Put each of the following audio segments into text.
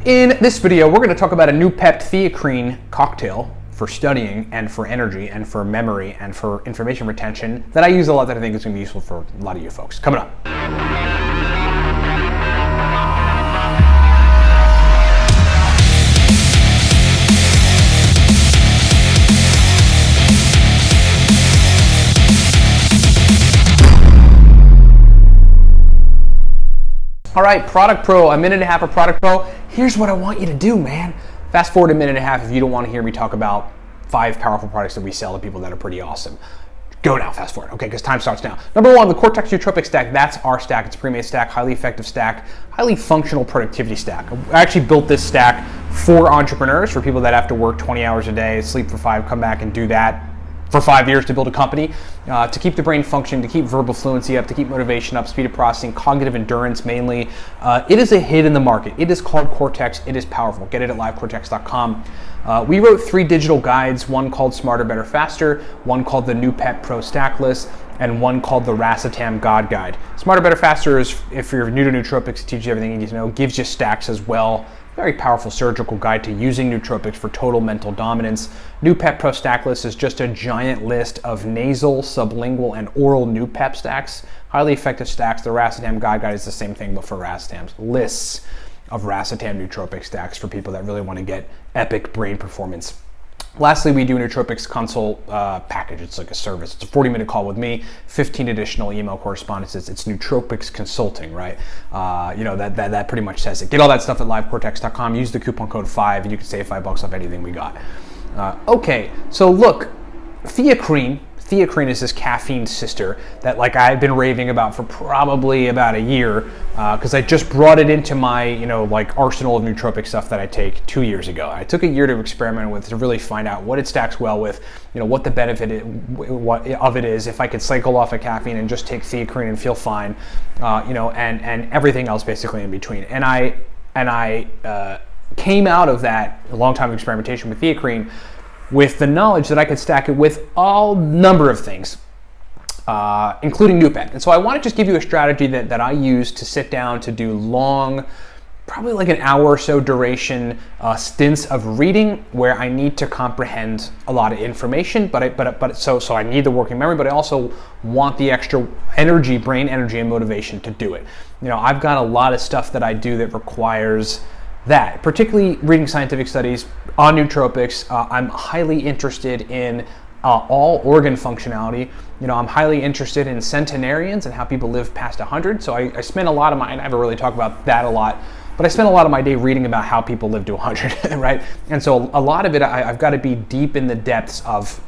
In this video, we're going to talk about a Noopept Theacrine cocktail for studying and for energy and for memory and for information retention that I use a lot that I think is going to be useful for a lot of you folks. Coming up. All right, Product Pro, a minute and a half of Product Pro. Here's what I want you to do, man. Fast forward a minute and a half if you don't want to hear me talk about 5 powerful products that we sell to people that are pretty awesome. Go now, fast forward, okay, because time starts now. Number 1, the Cortex Nootropic Stack. That's our stack. It's a pre-made stack, highly effective stack, highly functional productivity stack. I actually built this stack for entrepreneurs, for people that have to work 20 hours a day, sleep for 5, come back and do that for 5 years to build a company, to keep the brain functioning, to keep verbal fluency up, to keep motivation up, speed of processing, cognitive endurance mainly. It is a hit in the market. It is called Cortex. It is powerful. Get it at livecortex.com. We wrote 3 digital guides, one called Smarter, Better, Faster, one called the Noopept Pro Stack List, and one called the Racetam God Guide. Smarter, Better, Faster is, if you're new to nootropics, it teaches you everything you need to know, gives you stacks as well. Very powerful surgical guide to using nootropics for total mental dominance. Noopept Pro Stack List is just a giant list of nasal, sublingual, and oral Noopept stacks. Highly effective stacks. The Racetam God Guide is the same thing, but for Racetams. Lists of Racetam nootropic stacks for people that really want to get epic brain performance. Lastly, we do a nootropics consult package. It's like a service. It's a 40-minute call with me, 15 additional email correspondences. It's nootropics consulting, right? That pretty much says it. Get all that stuff at livecortex.com. Use the coupon code 5 and you can save $5 off anything we got. Okay, so look, Theacrine is this caffeine sister that I've been raving about for probably about a year because I just brought it into my arsenal of nootropic stuff that I take 2 years ago. I took a year to experiment with to really find out what it stacks well with, what the benefit of it is, if I could cycle off of caffeine and just take Theacrine and feel fine, and everything else basically in between. And I came out of that a long time of experimentation with Theacrine with the knowledge that I could stack it with all number of things, including Noopept. And so I want to just give you a strategy that I use to sit down to do long, probably like an hour or so duration stints of reading where I need to comprehend a lot of information, so I need the working memory, but I also want the extra energy, brain energy and motivation to do it. I've got a lot of stuff that I do that requires that, particularly reading scientific studies on nootropics. I'm highly interested in all organ functionality. I'm highly interested in centenarians and how people live past 100. So I spend a lot of my, and I haven't really talked about that a lot, but I spend a lot of my day reading about how people live to 100, right? And so a lot of it, I've got to be deep in the depths of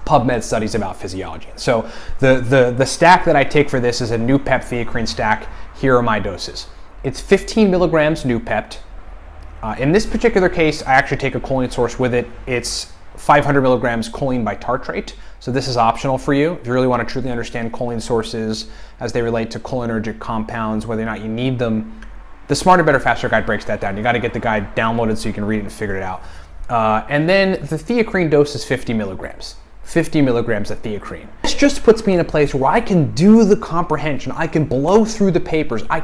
PubMed studies about physiology. So the stack that I take for this is a Noopept Theacrine stack. Here are my doses. It's 15 milligrams Noopept. In this particular case, I actually take a choline source with it. It's 500 milligrams choline by tartrate. So this is optional for you. If you really want to truly understand choline sources as they relate to cholinergic compounds, whether or not you need them, the Smarter, Better, Faster guide breaks that down. You got to get the guide downloaded so you can read it and figure it out. And then the Theacrine dose is 50 milligrams. 50 milligrams of Theacrine. This just puts me in a place where I can do the comprehension. I can blow through the papers. I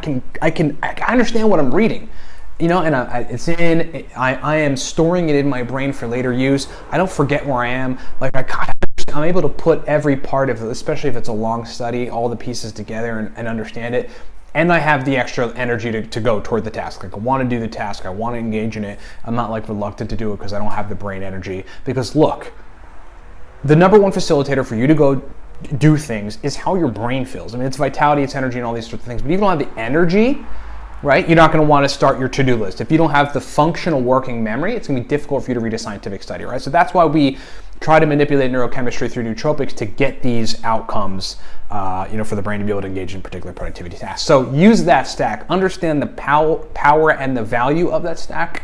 understand what I'm reading. I am storing it in my brain for later use. I don't forget where I am. I'm able to put every part of it, especially if it's a long study, all the pieces together and understand it. And I have the extra energy to go toward the task. I want to do the task. I want to engage in it. I'm not reluctant to do it because I don't have the brain energy. Because look, the number one facilitator for you to go do things is how your brain feels. I mean, it's vitality, it's energy, and all these sorts of things. But if you don't have the energy, right, you're not going to want to start your to-do list. If you don't have the functional working memory, it's going to be difficult for you to read a scientific study, right? So that's why we try to manipulate neurochemistry through nootropics to get these outcomes, for the brain to be able to engage in particular productivity tasks. So use that stack, understand the power and the value of that stack,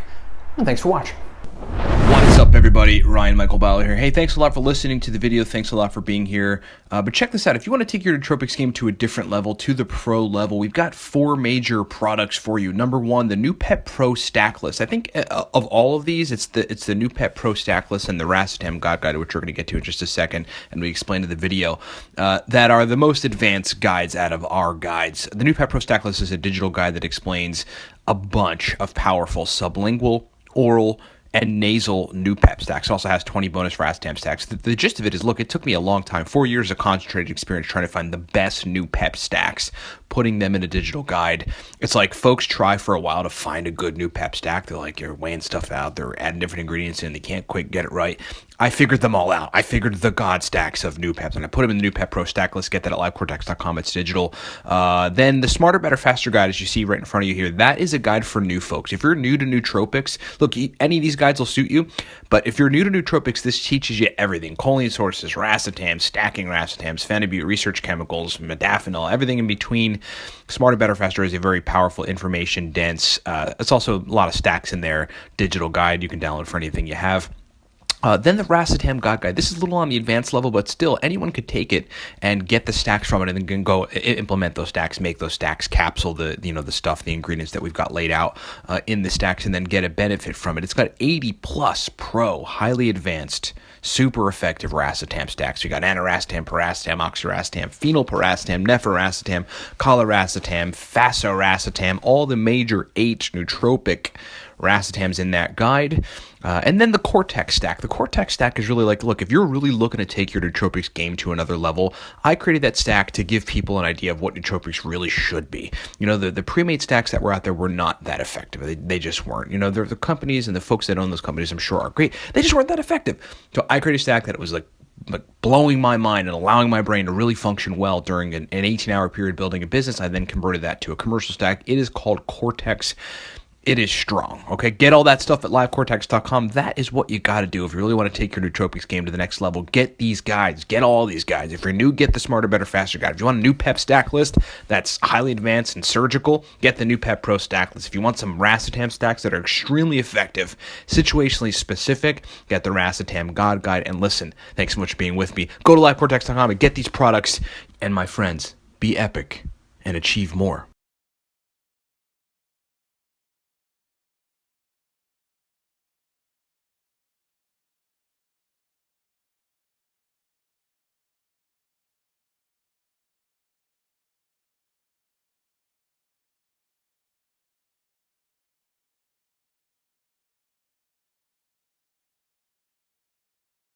and thanks for watching. What is up, everybody? Ryan Michael Bauer here. Hey, thanks a lot for listening to the video. Thanks a lot for being here. But check this out. If you want to take your nootropics game to a different level, to the pro level, we've got 4 major products for you. Number 1, the Noopept Pro Stack List. I think of all of these, it's the Noopept Pro Stack List and the Racetam God Guide, which we're going to get to in just a second, and we explain in the video, that are the most advanced guides out of our guides. The Noopept Pro Stack List is a digital guide that explains a bunch of powerful sublingual, oral, and nasal Noopept stacks. It also has 20 bonus Racetam stacks. The gist of it is, look, it took me a long time, 4 years of concentrated experience trying to find the best Noopept stacks, putting them in a digital guide. It's like folks try for a while to find a good Noopept stack. They're like, you're weighing stuff out, they're adding different ingredients in, they can't quite get it right. I figured them all out. I figured the God stacks of Noopept, and I put them in the Noopept Pro Stack List. Get that at livecortex.com. It's digital. Then the Smarter, Better, Faster guide, as you see right in front of you here, that is a guide for new folks. If you're new to nootropics, look, any of these guides will suit you, but if you're new to nootropics, this teaches you everything. Choline sources, Racetam, stacking Racetams, phenibut, research chemicals, modafinil, everything in between. Smarter, Better, Faster is a very powerful, information dense. It's also a lot of stacks in there. Digital guide you can download for anything you have. Then the Racetam God Guide. This is a little on the advanced level, but still, anyone could take it and get the stacks from it, and then go implement those stacks, make those stacks, capsule the stuff, the ingredients that we've got laid out in the stacks, and then get a benefit from it. It's got 80 plus pro, highly advanced, super effective Racetam stacks. We got aniracetam, piracetam, oxiracetam, phenylpiracetam, nephiracetam, coliracetam, fasoracetam, all the major 8 nootropic Racetams in that guide. And then the Cortex stack. The Cortex stack is really like, look, if you're really looking to take your nootropics game to another level, I created that stack to give people an idea of what nootropics really should be. The pre-made stacks that were out there were not that effective. They just weren't. The companies and the folks that own those companies, I'm sure, are great. They just weren't that effective. So I created a stack that was like blowing my mind and allowing my brain to really function well during an 18-hour period building a business. I then converted that to a commercial stack. It is called Cortex. It is strong, okay? Get all that stuff at livecortex.com. That is what you got to do if you really want to take your nootropics game to the next level. Get these guides. Get all these guides. If you're new, get the Smarter, Better, Faster guide. If you want a Noopept stack list that's highly advanced and surgical, get the Noopept Pro stack list. If you want some Racetam stacks that are extremely effective, situationally specific, get the Racetam God Guide. And listen, thanks so much for being with me. Go to livecortex.com and get these products. And my friends, be epic and achieve more.